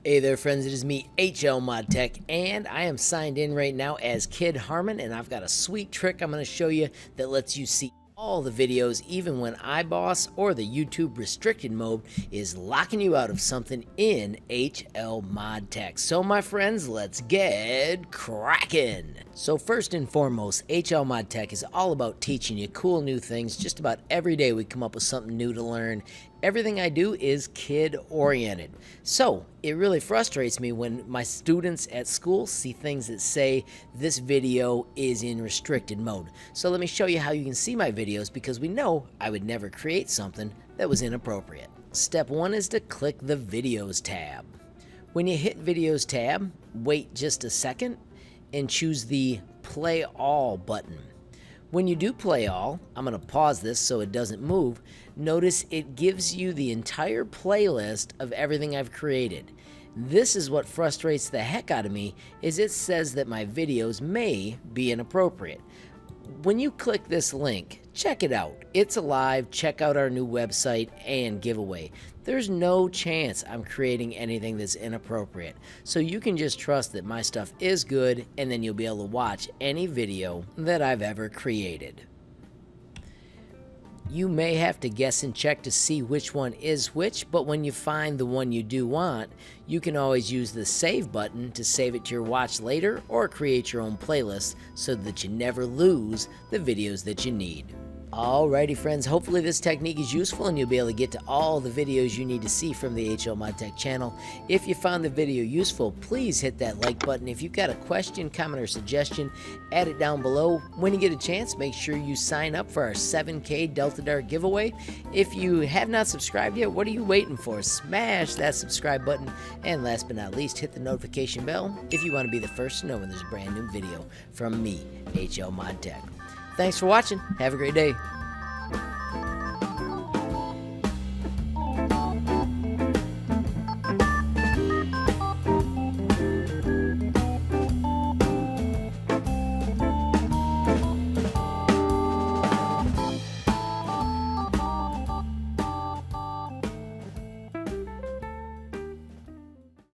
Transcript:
Hey there friends, it is me, HLModTech, and I am signed in right now as Kid Harmon, and I've got a sweet trick I'm going to show you that lets you see all the videos even when Iboss or the YouTube restricted mode is locking you out of something in HLModTech. So my friends, let's get crackin'! So first and foremost, HLModTech is all about teaching you cool new things. Just about every day we come up with something new to learn. Everything I do is kid-oriented. So it really frustrates me when my students at school see things that say this video is in restricted mode. So let me show you how you can see my videos, because we know I would never create something that was inappropriate. Step one is to click the Videos tab. When you hit Videos tab, wait just a second and choose the Play All button. When you do play all, I'm going to pause this so it doesn't move. Notice it gives you the entire playlist of everything I've created. This is what frustrates the heck out of me, is it says that my videos may be inappropriate. When you click this link, check it out. It's alive. Check out our new website and giveaway. There's no chance I'm creating anything that's inappropriate. So you can just trust that my stuff is good, and then you'll be able to watch any video that I've ever created. You may have to guess and check to see which one is which, but when you find the one you do want, you can always use the save button to save it to your watch later or create your own playlist so that you never lose the videos that you need. Alrighty friends, hopefully this technique is useful and you'll be able to get to all the videos you need to see from the HLModTech channel. If you found the video useful, please hit that like button. If you've got a question, comment, or suggestion, add it down below. When you get a chance, make sure you sign up for our 7K Delta Dart giveaway. If you have not subscribed yet, what are you waiting for? Smash that subscribe button, and last but not least, hit the notification bell if you want to be the first to know when there's a brand new video from me, HLModTech. Thanks for watching. Have a great day.